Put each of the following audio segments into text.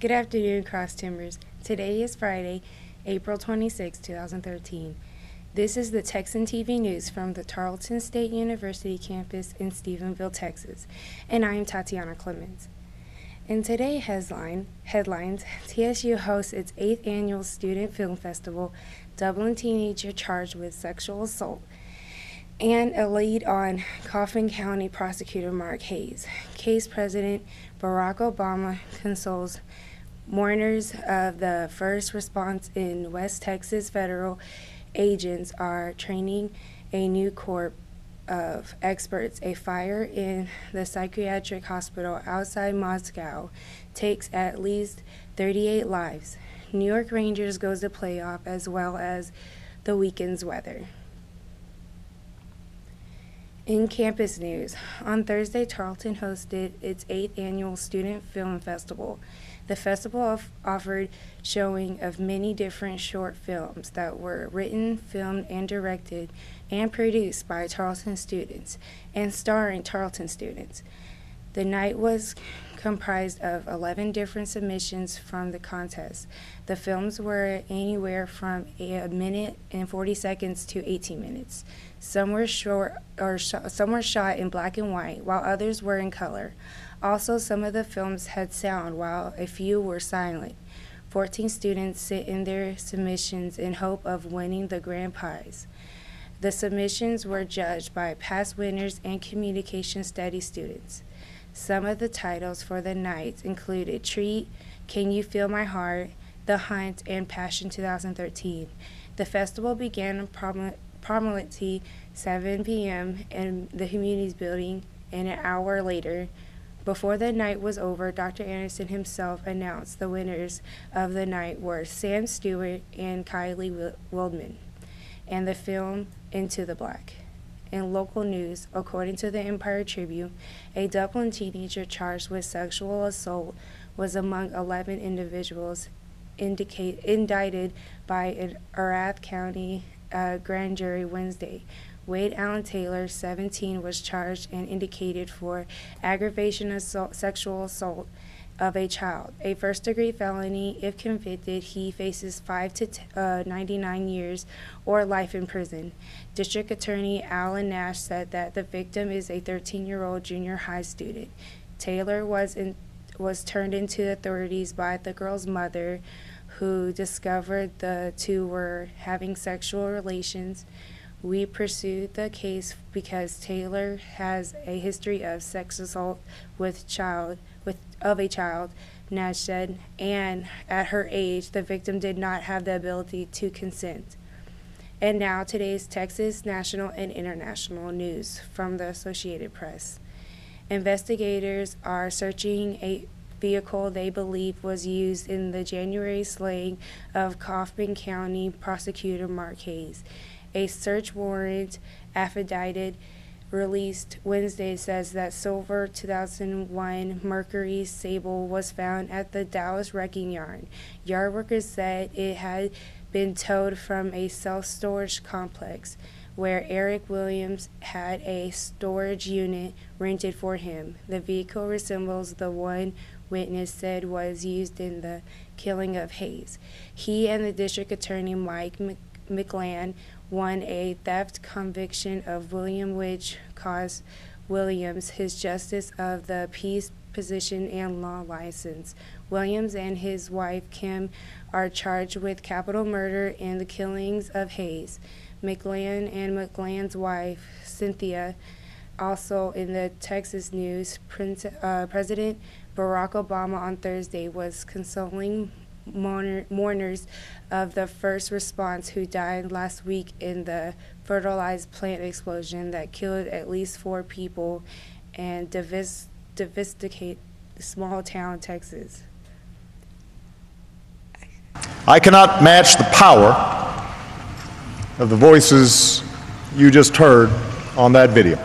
Good afternoon, Cross Timbers. Today is Friday, April 26, 2013. This is the Texan TV news from the Tarleton State University campus in Stephenville, Texas, and I am Tatianna Clemons. In today's headlines, TSU hosts its 8th annual Student Film Festival, Dublin teenager charged with sexual assault, and a lead on Coffin County Prosecutor Mark Hayes. Case President Barack Obama consoles mourners of the first response in West Texas. Federal agents are training a new corps of experts. A fire in the psychiatric hospital outside Moscow takes at least 38 lives. New York Rangers goes to playoff, as well as the weekend's weather. In campus news, on Thursday, Tarleton hosted its 8th annual Student Film Festival. The festival offered showing of many different short films that were written, filmed, and directed and produced by Tarleton students and starring Tarleton students. The night was comprised of 11 different submissions from the contest. The films were anywhere from a minute and 40 seconds to 18 minutes. Some were some were shot in black and white, while others were in color. Also, some of the films had sound, while a few were silent. 14 students sent in their submissions in hope of winning the grand prize. The submissions were judged by past winners and communication studies students. Some of the titles for the night included Treat, Can You Feel My Heart, The Hunt, and Passion 2013. The festival began promptly 7 p.m. in the Communities Building, and an hour later, before the night was over, Dr. Anderson himself announced the winners of the night were Sam Stewart and Kylie Wildman, and the film Into the Black. In local news, according to the Empire-Tribune, a Dublin teenager charged with sexual assault was among 11 individuals indicted by an Arath County grand jury Wednesday. Wade Allen Taylor, 17, was charged and indicted for aggravation assault, sexual assault of a child, a first-degree felony. If convicted, he faces 5 to 99 years or life in prison. District Attorney Alan Nash said that the victim is a 13-year-old junior high student. Taylor was turned into authorities by the girl's mother, who discovered the two were having sexual relations. We pursued the case because Taylor has a history of sex assault of a child, Nash said, and at her age, the victim did not have the ability to consent. And now today's Texas national and international news from the Associated Press. Investigators are searching a vehicle they believe was used in the January slaying of Coffin County Prosecutor Mark Hayes. A search warrant affidavit released Wednesday says that silver 2001 Mercury Sable was found at the Dallas wrecking yard. Yard workers said it had been towed from a self-storage complex where Eric Williams had a storage unit rented for him. The vehicle resembles the one witness said was used in the killing of Hayes. He and the district attorney Mike McLean won a theft conviction of William, which cost Williams his Justice of the Peace position and law license. Williams and his wife Kim are charged with capital murder in the killings of Hayes. McLean and McLean's wife Cynthia. Also in the Texas news, President Barack Obama on Thursday was consoling mourners of the first response who died last week in the fertilized plant explosion that killed at least 4 people and devastated small town Texas. I cannot match the power of the voices you just heard on that video.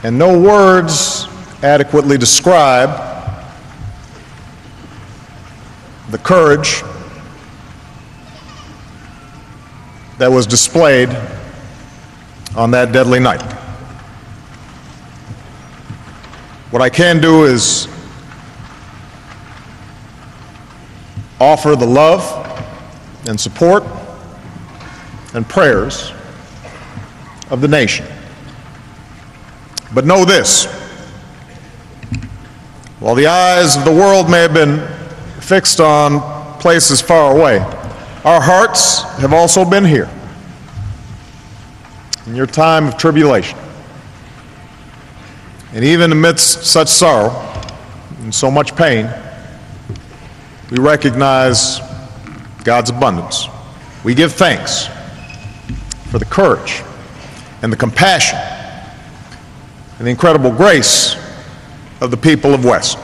And no words adequately describe the courage that was displayed on that deadly night. What I can do is offer the love and support and prayers of the nation. But know this, while the eyes of the world may have been fixed on places far away, our hearts have also been here in your time of tribulation. And even amidst such sorrow and so much pain, we recognize God's abundance. We give thanks for the courage and the compassion and the incredible grace of the people of West.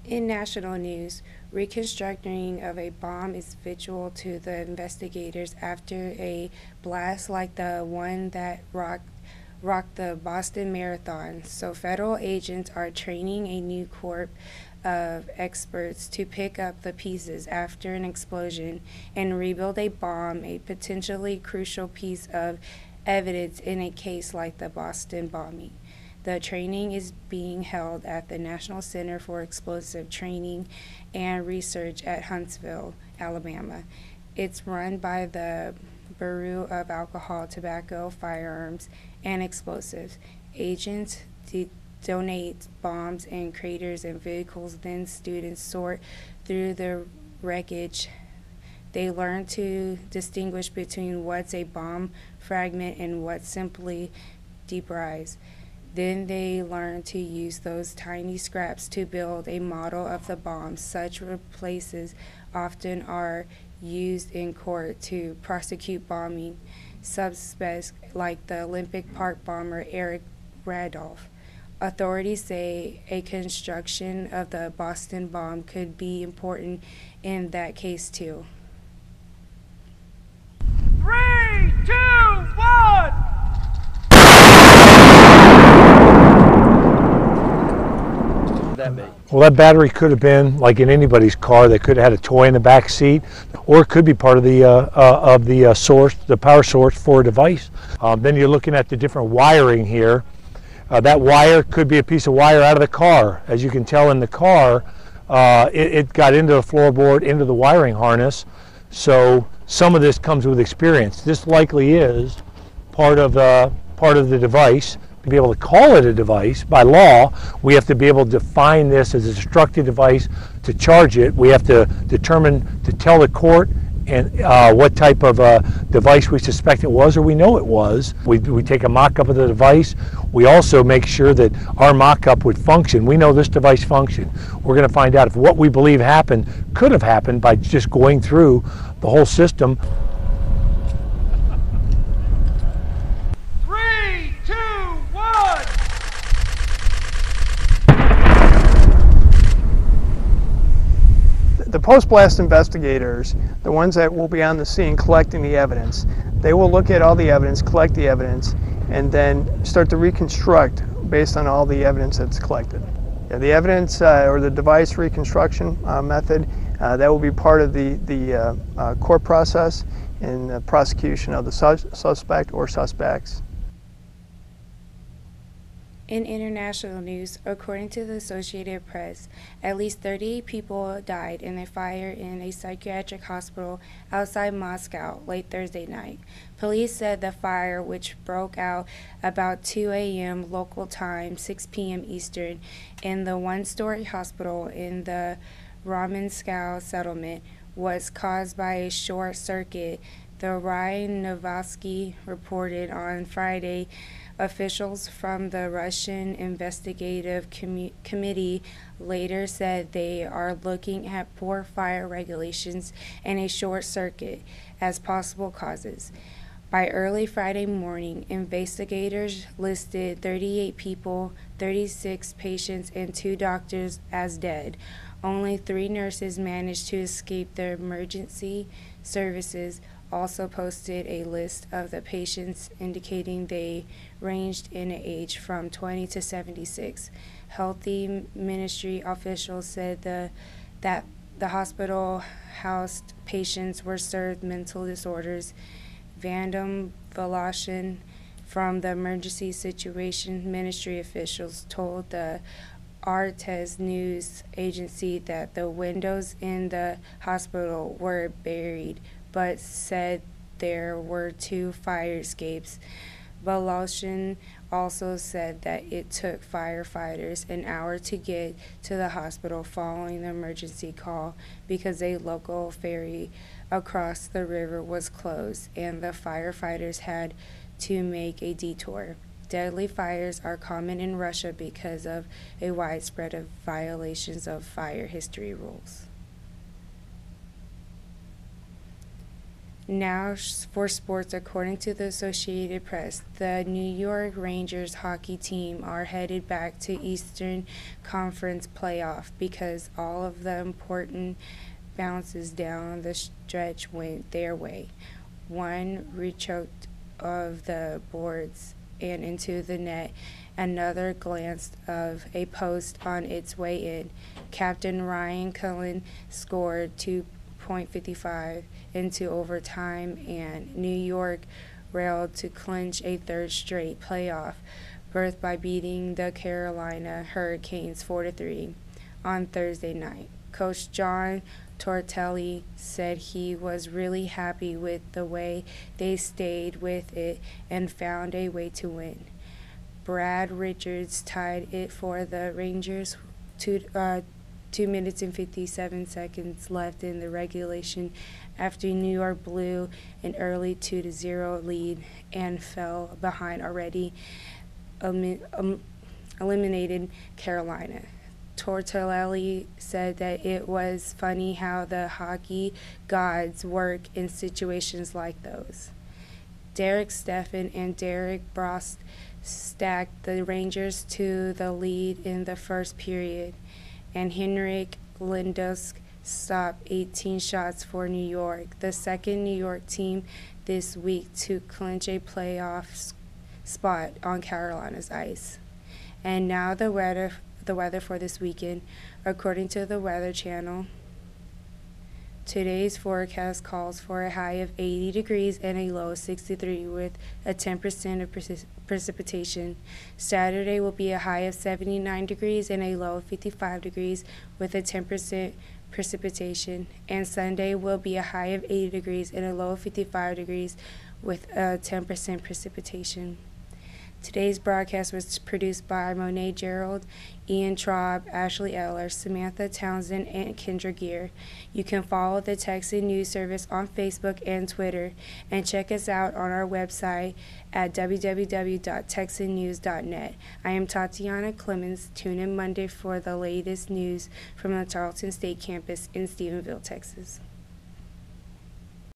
In national news, reconstructing of a bomb is vital to the investigators after a blast like the one that rocked the Boston Marathon. So federal agents are training a new corps of experts to pick up the pieces after an explosion and rebuild a bomb, a potentially crucial piece of evidence in a case like the Boston bombing. The training is being held at the National Center for Explosive Training and Research at Huntsville, Alabama. It's run by the Bureau of Alcohol, Tobacco, Firearms, and Explosives. Agents donate bombs and craters and vehicles, then students sort through the wreckage. They learn to distinguish between what's a bomb fragment and what's simply debris. Then they learn to use those tiny scraps to build a model of the bomb. Such replaces often are used in court to prosecute bombing suspects like the Olympic Park bomber Eric Randolph. Authorities say a construction of the Boston bomb could be important in that case too. 3, 2, 1! Well, that battery could have been like in anybody's car. They could have had a toy in the back seat, or it could be part of the source, the power source for a device. Then you're looking at the different wiring here. That wire could be a piece of wire out of the car. As you can tell in the car, it got into the floorboard, into the wiring harness. So some of this comes with experience. This likely is part of the device. To be able to call it a device, by law, we have to be able to define this as a destructive device to charge it. We have to determine, to tell the court and what type of device we suspect it was or we know it was. We take a mock-up of the device. We also make sure that our mock-up would function. We know this device functioned. We're going to find out if what we believe happened could have happened by just going through the whole system. 3, 2, 1! The post-blast investigators, the ones that will be on the scene collecting the evidence, they will look at all the evidence, collect the evidence, and then start to reconstruct based on all the evidence that's collected. Yeah, the evidence or the device reconstruction method, that will be part of the court process in the prosecution of the suspect or suspects. In international news, according to the Associated Press, at least 38 people died in a fire in a psychiatric hospital outside Moscow late Thursday night. Police said the fire, which broke out about 2 a.m. local time, 6 p.m. Eastern, in the one-story hospital in the Ramenskoye settlement, was caused by a short circuit. The RIA Novosti reported on Friday. Officials from the Russian Investigative Committee later said they are looking at poor fire regulations and a short circuit as possible causes. By early Friday morning, investigators listed 38 people, 36 patients, and 2 doctors as dead. Only 3 nurses managed to escape. The emergency services also posted a list of the patients indicating they ranged in age from 20 to 76. Healthy ministry officials said that the hospital housed patients were served mental disorders, vandalism, from the Emergency Situation Ministry officials told the Artes news agency that the windows in the hospital were buried, but said there were 2 fire escapes. Baloshin also said that it took firefighters an hour to get to the hospital following the emergency call because a local ferry across the river was closed and the firefighters had to make a detour. Deadly fires are common in Russia because of a widespread of violations of fire history rules. Now for sports, according to the Associated Press, the New York Rangers hockey team are headed back to Eastern Conference playoff because all of the important bounces down the stretch went their way. One rechoked of the boards and into the net, another glanced of a post on its way in. Captain Ryan Cullen scored 2.55 into overtime, and New York railed to clinch a 3rd straight playoff berth by beating the Carolina Hurricanes 4-3 on Thursday night. Coach John Tortelli said he was really happy with the way they stayed with it and found a way to win. Brad Richards tied it for the Rangers 2 minutes and 57 seconds left in the regulation after New York blew an early 2-0 lead and fell behind already eliminated Carolina. Tortorelli said that it was funny how the hockey gods work in situations like those. Derek Steffen and Derek Brost stacked the Rangers to the lead in the first period, and Henrik Lindsk stopped 18 shots for New York, the second New York team this week to clinch a playoff spot on Carolina's ice. And now the weather for this weekend. According to the Weather Channel, today's forecast calls for a high of 80 degrees and a low of 63 with a 10% of precipitation. Saturday will be a high of 79 degrees and a low of 55 degrees with a 10% precipitation. And Sunday will be a high of 80 degrees and a low of 55 degrees with a 10% precipitation. Today's broadcast was produced by Monet Gerald, Ian Traub, Ashley Eller, Samantha Townsend, and Kendra Gear. You can follow the Texan News Service on Facebook and Twitter, and check us out on our website at www.texannews.net. I am Tatianna Clemons. Tune in Monday for the latest news from the Tarleton State Campus in Stephenville, Texas.